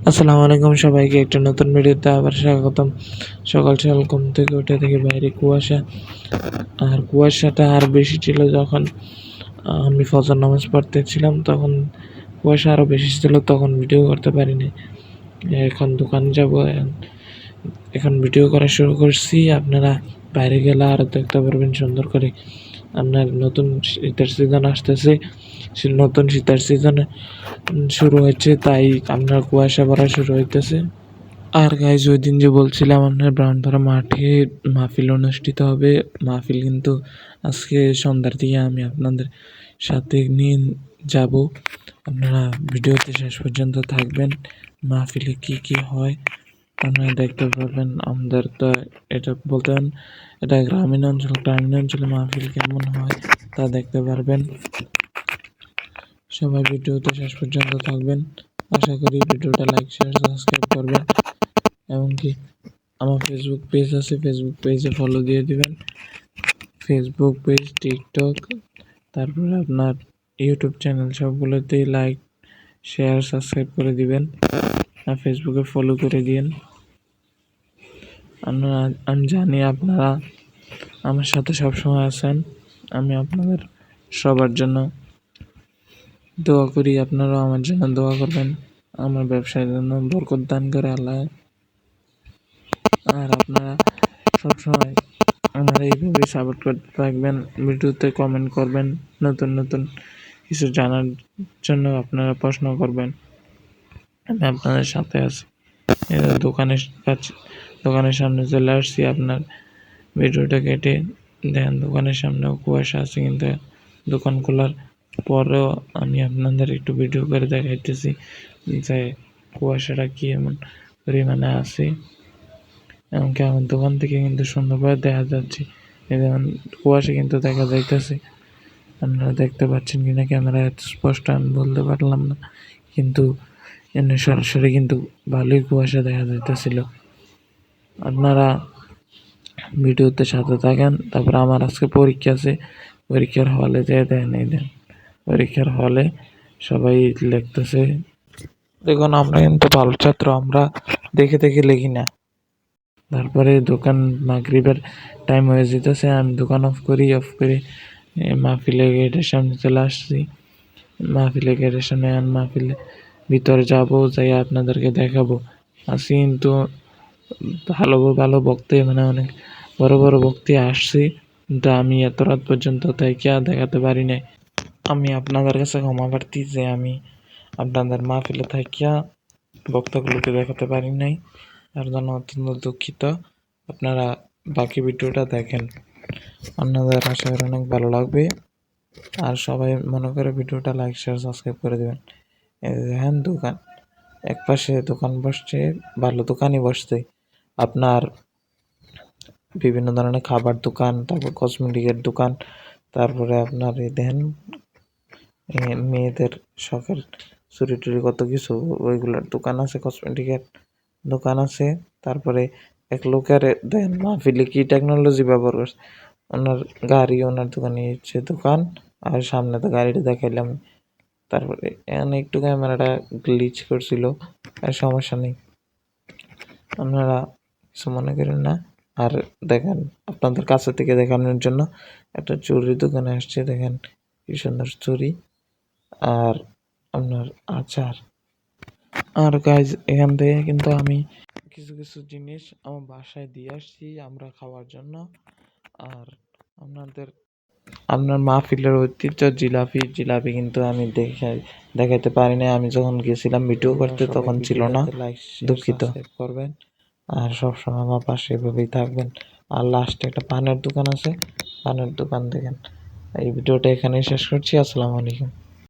আসসালামু আলাইকুম সবাইকে একটা নতুন ভিডিওতে আবার স্বাগতম। সকাল সকাল ঘুম থেকে উঠে দেখি বাইরে কুয়াশা, আর কুয়াশাটা আর বেশি ছিল যখন আমি ফজর নামাজ পড়তেছিলাম, তখন কুয়াশা আরও বেশি ছিল, তখন ভিডিও করতে পারিনি। এখন দোকানে যাব, এখন ভিডিও করা শুরু করছি। আপনারা বাইরে গেলে আরও দেখতে পারবেন সুন্দর করে। আপনার নতুন শীতের সিজন আসতেছে, নতুন শীতের সিজন শুরু হচ্ছে, তাই আপনার কুয়াশা পড়া শুরু হইতেছে। আর গাইজ, ওই দিন যে বলছিলাম আপনার ব্রাহ্মণপাড়া মাঠে মাহফিল অনুষ্ঠিত হবে, মাহফিল কিন্তু আজকে সন্ধ্যার দিকে আমি আপনাদের সাথে নিয়ে যাব। আপনারা ভিডিওতে শেষ পর্যন্ত থাকবেন। মাহফিলে কি কি হয় আপনারা দেখতে পারবেন। আমাদের তো এটা বলতে পারেন এটা গ্রামীণ অঞ্চলে মাহফিল কেমন হয় তা দেখতে পারবেন। সবাই ভিডিওতে শেষ পর্যন্ত থাকবেন। আশা করি ভিডিওটা লাইক শেয়ার সাবস্ক্রাইব করবেন। এমনকি আমার ফেসবুক পেজ আছে, ফেসবুক পেজে ফলো দিয়ে দিবেন। ফেসবুক পেজ, টিকটক, তারপরে আপনার ইউটিউব চ্যানেল সবগুলোতেই লাইক শেয়ার সাবস্ক্রাইব করে দিবেন, আর ফেসবুকে ফলো করে দিন। আমি জানি আপনারা আমার সাথে সবসময় আছেন। আমি আপনাদের সবার জন্য দোয়া করি, আপনারাও আমার জন্য দোয়া করবেন। আমার ব্যবসার জন্য বরকত দান করে আল্লাহ। আর আপনারা সবসময় আমার এইভাবে সাপোর্ট করতে থাকবেন, ভিডিওতে কমেন্ট করবেন, নতুন নতুন কিছু জানার জন্য আপনারা প্রশ্ন করবেন। আমি আপনাদের সাথে আছি। দোকানের সামনে চলে আসছি। আপনার ভিডিওটা কেটে দেখেন দোকানের সামনেও কুয়াশা আছে, কিন্তু দোকান খোলার পরেও আমি আপনাদের একটু ভিডিও করে দেখাইতেছি যে কুয়াশাটা কি এমন পরিমাণে আছে। এমনকি আমার দোকান থেকে কিন্তু সুন্দরভাবে দেখা যাচ্ছে। এই যেমন কুয়াশা কিন্তু দেখা যাইতেছে, আপনারা দেখতে পাচ্ছেন কিনা ক্যামেরা এত স্পষ্ট আমি বলতে পারলাম না, কিন্তু এমনি সরাসরি কিন্তু ভালোই কুয়াশা দেখা যাইতেছিল। আপনারা ভিডিওতে সাথে থাকেন। তারপর আমার আজকে পরীক্ষা আছে, পরীক্ষার হলে যেয়ে দেন। পরীক্ষার হলে সবাই লিখতেছে। দেখুন, আমরা কিন্তু ভালো ছাত্র, আমরা দেখে দেখে লিখি না। তারপরে দোকান মাগরিবের টাইম হয়ে যেতেছে, আমি দোকান অফ করে মাহফিলে গেটের সামনে চলে আসছি। মাহফিলে গেটের সামনে মাহফিলে ভিতরে যাবো, যাই আপনাদেরকে দেখাবো। আসি কিন্তু ভালো ভালো বক্তা, মানে অনেক বড় বড় বক্তা আসছি, কিন্তু আমি এত রাত পর্যন্ত তাই দেখাতে পারি নাই। আমি আপনাদের কাছে ক্ষমা প্রার্থী যে আমি আপনাদের মাহফিলে থাকিয়া বক্তাগুলোকে দেখাতে পারি নাই, তার জন্য অত্যন্ত দুঃখিত। আপনারা বাকি ভিডিওটা দেখেন, আপনাদের আশা করি অনেক ভালো লাগবে। আর সবাই মনে করে ভিডিওটা লাইক শেয়ার সাবস্ক্রাইব করে দেবেন। দেখেন দোকান, এক পাশে দোকান বসছে, ভালো দোকানই বসছে। আপনার বিভিন্ন ধরনের খাবার দোকান, তারপর কসমেটিকের দোকান, তারপরে আপনার এই দেখেন মেয়েদের শখের চুরি টুরি কত কিছু ওইগুলোর দোকান আছে, কসমেটিকের দোকান আছে। তারপরে এক লোকের দেন মাহফিলে কি টেকনোলজি ব্যবহার করছে, ওনার গাড়ি ওনার দোকানে হচ্ছে দোকান, আর সামনে তো গাড়িটা দেখাইলাম। তারপরে এখানে একটু ক্যামেরাটা গ্লিচ করছিল, আর সমস্যা নেই, আপনারা কিছু মনে করেন না। আর দেখেন, আপনাদের কাছে থেকে দেখানোর জন্য একটা চুরির দোকানে আসছে, দেখেন কি সুন্দর চুরি আর আপনার আচার। আর গাইজ, এখান থেকে কিন্তু আমি কিছু কিছু জিনিস আমার বাসায় দিয়ে আসছি আমরা খাওয়ার জন্য। আর আপনার মাহফিলের ঐতিহ্য জিলাপি কিন্তু আমি দেখাতে পারি না। আমি যখন গেছিলাম ভিডিও করতে তখন ছিল না, দুঃখিত। করবেন আর সবসময় আমার পাশে এভাবেই থাকবেন। আর লাস্টে একটা পানের দোকান আছে, পানের দোকান দেখেন। এই ভিডিওটা এখানেই শেষ করছি। আসসালামু আলাইকুম।